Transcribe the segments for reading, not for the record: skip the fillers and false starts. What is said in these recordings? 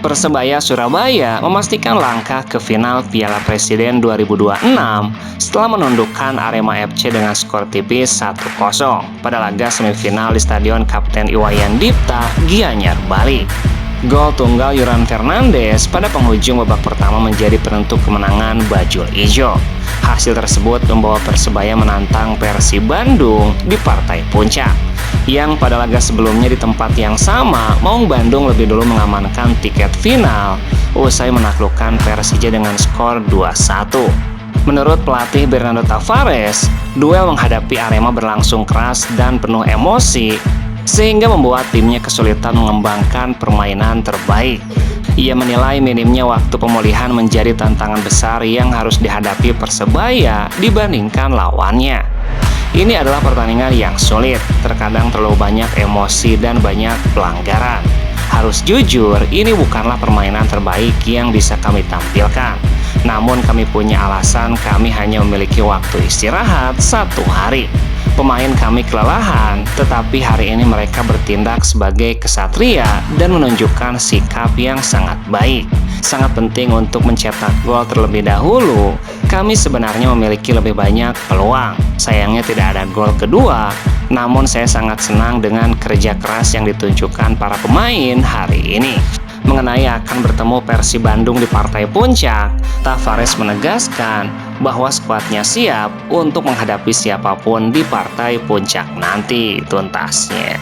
Persebaya Surabaya memastikan langkah ke final Piala Presiden 2026 setelah menundukkan Arema FC dengan skor tipis 1-0 pada laga semifinal di Stadion Kapten Iwayan Dipta, Gianyar, Bali. Gol tunggal Yuran Fernandes pada penghujung babak pertama menjadi penentu kemenangan Bajul Ijo. Hasil tersebut membawa Persebaya menantang Persib Bandung di partai puncak. Yang pada laga sebelumnya di tempat yang sama, Maung Bandung lebih dulu mengamankan tiket final usai menaklukkan Persija dengan skor 2-1. Menurut pelatih Bernardo Tavares, duel menghadapi Arema berlangsung keras dan penuh emosi sehingga membuat timnya kesulitan mengembangkan permainan terbaik. Ia menilai minimnya waktu pemulihan menjadi tantangan besar yang harus dihadapi Persebaya dibandingkan lawannya. Ini adalah pertandingan yang sulit, terkadang terlalu banyak emosi dan banyak pelanggaran. Harus jujur, ini bukanlah permainan terbaik yang bisa kami tampilkan. Namun kami punya alasan, kami hanya memiliki waktu istirahat 1 hari. Pemain kami kelelahan, tetapi hari ini mereka bertindak sebagai kesatria dan menunjukkan sikap yang sangat baik. Sangat penting untuk mencetak gol terlebih dahulu. Kami sebenarnya memiliki lebih banyak peluang. Sayangnya tidak ada gol kedua, namun saya sangat senang dengan kerja keras yang ditunjukkan para pemain hari ini. Mengenai akan bertemu Persib Bandung di partai puncak, Tavares menegaskan bahwa skuadnya siap untuk menghadapi siapapun di partai puncak nanti tuntasnya.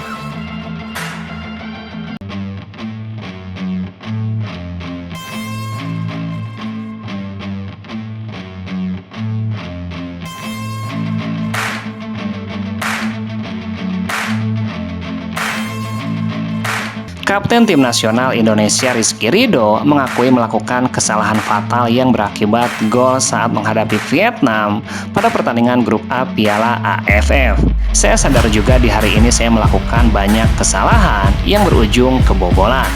Kapten Tim Nasional Indonesia Rizky Ridho mengakui melakukan kesalahan fatal yang berakibat gol saat menghadapi Vietnam pada pertandingan grup A Piala AFF. Saya sadar juga di hari ini saya melakukan banyak kesalahan yang berujung kebobolan.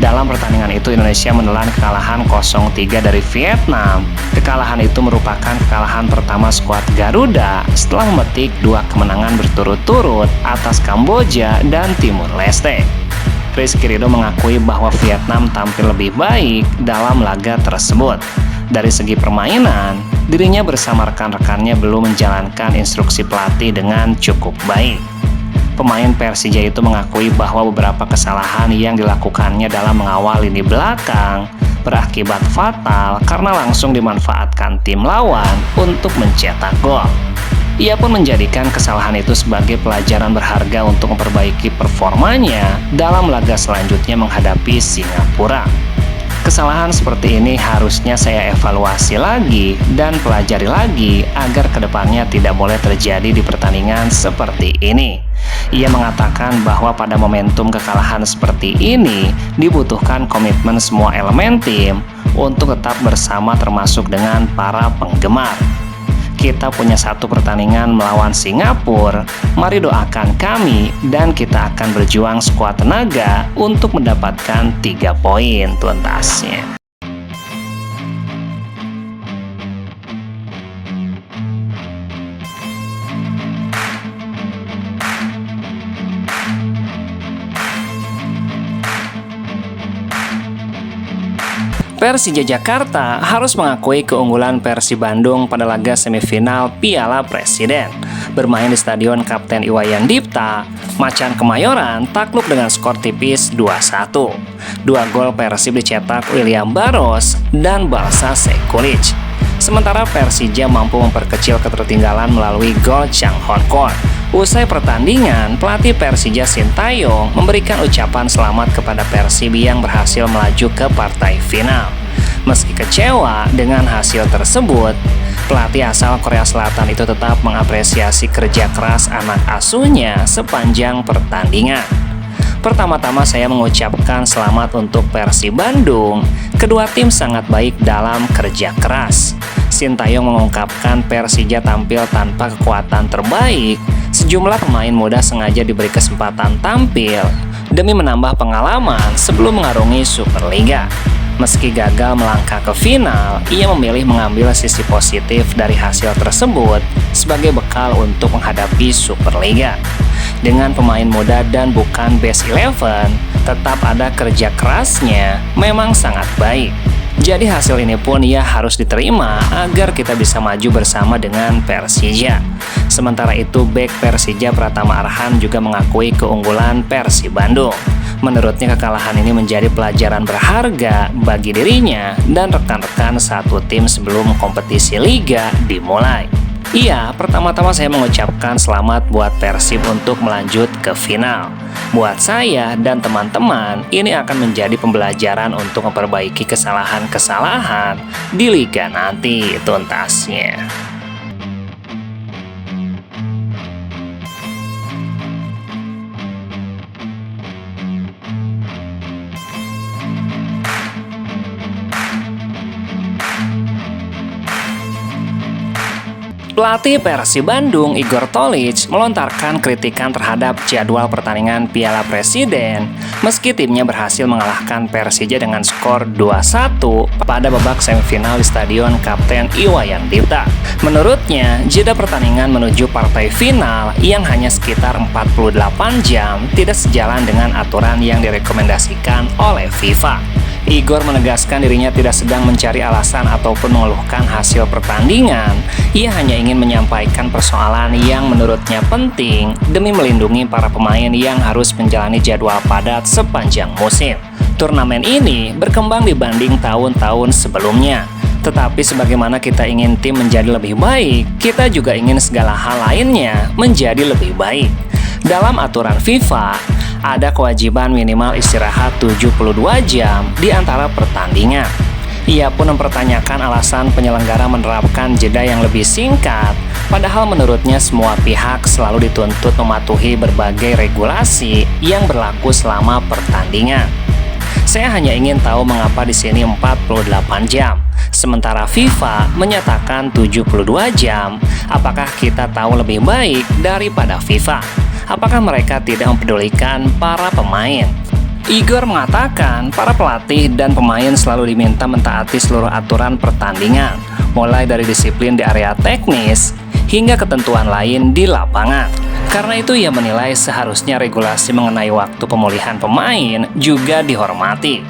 Dalam pertandingan itu Indonesia menelan kekalahan 0-3 dari Vietnam. Kekalahan itu merupakan kekalahan pertama skuad Garuda setelah memetik 2 kemenangan berturut-turut atas Kamboja dan Timur Leste. Rizky Ridho mengakui bahwa Vietnam tampil lebih baik dalam laga tersebut. Dari segi permainan, dirinya bersama rekan-rekannya belum menjalankan instruksi pelatih dengan cukup baik. Pemain Persija itu mengakui bahwa beberapa kesalahan yang dilakukannya dalam mengawal lini belakang berakibat fatal karena langsung dimanfaatkan tim lawan untuk mencetak gol. Ia pun menjadikan kesalahan itu sebagai pelajaran berharga untuk memperbaiki performanya dalam laga selanjutnya menghadapi Singapura. Kesalahan seperti ini harusnya saya evaluasi lagi dan pelajari lagi agar kedepannya tidak boleh terjadi di pertandingan seperti ini. Ia mengatakan bahwa pada momentum kekalahan seperti ini dibutuhkan komitmen semua elemen tim untuk tetap bersama termasuk dengan para penggemar. Kita punya 1 pertandingan melawan Singapura, mari doakan kami dan kita akan berjuang sekuat tenaga untuk mendapatkan 3 poin tuntasnya. Persija Jakarta harus mengakui keunggulan Persib Bandung pada laga semifinal Piala Presiden. Bermain di Stadion Kapten Iwayan Dipta, Macan Kemayoran takluk dengan skor tipis 2-1. 2 gol Persib dicetak William Barros dan Balsa Sekulic. Sementara Persija mampu memperkecil ketertinggalan melalui gol Chang Hon Kon. Usai pertandingan, pelatih Persija Sintayong memberikan ucapan selamat kepada Persib yang berhasil melaju ke partai final. Meski kecewa dengan hasil tersebut, pelatih asal Korea Selatan itu tetap mengapresiasi kerja keras anak asuhnya sepanjang pertandingan. Pertama-tama saya mengucapkan selamat untuk Persib Bandung. Kedua tim sangat baik dalam kerja keras. Sintayong mengungkapkan Persija tampil tanpa kekuatan terbaik. Sejumlah pemain muda sengaja diberi kesempatan tampil demi menambah pengalaman sebelum mengarungi Superliga. Meski gagal melangkah ke final, ia memilih mengambil sisi positif dari hasil tersebut sebagai bekal untuk menghadapi Superliga. Dengan pemain muda dan bukan best 11, tetap ada kerja kerasnya, memang sangat baik. Jadi hasil ini pun ya harus diterima agar kita bisa maju bersama dengan Persija. Sementara itu, bek Persija Pratama Arhan juga mengakui keunggulan Persib Bandung. Menurutnya kekalahan ini menjadi pelajaran berharga bagi dirinya dan rekan-rekan satu tim sebelum kompetisi Liga dimulai. Iya, pertama-tama saya mengucapkan selamat buat Persib untuk melanjut ke final. Buat saya dan teman-teman, ini akan menjadi pembelajaran untuk memperbaiki kesalahan-kesalahan di Liga nanti tuntasnya. Pelatih Persib Bandung, Igor Tolić, melontarkan kritikan terhadap jadwal pertandingan Piala Presiden meski timnya berhasil mengalahkan Persija dengan skor 2-1 pada babak semifinal di Stadion Kapten Iwayan Dipta. Menurutnya, jeda pertandingan menuju partai final yang hanya sekitar 48 jam tidak sejalan dengan aturan yang direkomendasikan oleh FIFA. Igor menegaskan dirinya tidak sedang mencari alasan ataupun mengeluhkan hasil pertandingan. Ia hanya ingin menyampaikan persoalan yang menurutnya penting demi melindungi para pemain yang harus menjalani jadwal padat sepanjang musim. Turnamen ini berkembang dibanding tahun-tahun sebelumnya. Tetapi sebagaimana kita ingin tim menjadi lebih baik, kita juga ingin segala hal lainnya menjadi lebih baik. Dalam aturan FIFA, ada kewajiban minimal istirahat 72 jam di antara pertandingan. Ia pun mempertanyakan alasan penyelenggara menerapkan jeda yang lebih singkat, padahal menurutnya semua pihak selalu dituntut mematuhi berbagai regulasi yang berlaku selama pertandingan. Saya hanya ingin tahu mengapa di sini 48 jam, sementara FIFA menyatakan 72 jam. Apakah kita tahu lebih baik daripada FIFA? Apakah mereka tidak mempedulikan para pemain? Igor mengatakan para pelatih dan pemain selalu diminta mentaati seluruh aturan pertandingan, mulai dari disiplin di area teknis hingga ketentuan lain di lapangan. Karena itu ia menilai seharusnya regulasi mengenai waktu pemulihan pemain juga dihormati.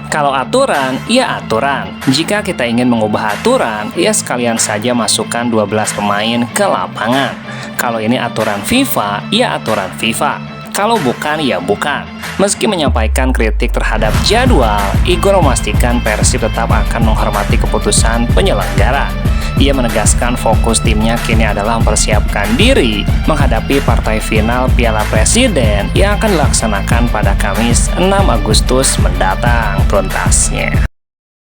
Kalau aturan, ya aturan. Jika kita ingin mengubah aturan, ya sekalian saja masukkan 12 pemain ke lapangan. Kalau ini aturan FIFA, ya aturan FIFA. Kalau bukan, ya bukan. Meski menyampaikan kritik terhadap jadwal, Igor memastikan Persib tetap akan menghormati keputusan penyelenggara. Ia menegaskan fokus timnya kini adalah mempersiapkan diri menghadapi partai final Piala Presiden yang akan dilaksanakan pada Kamis 6 Agustus mendatang tuntasnya.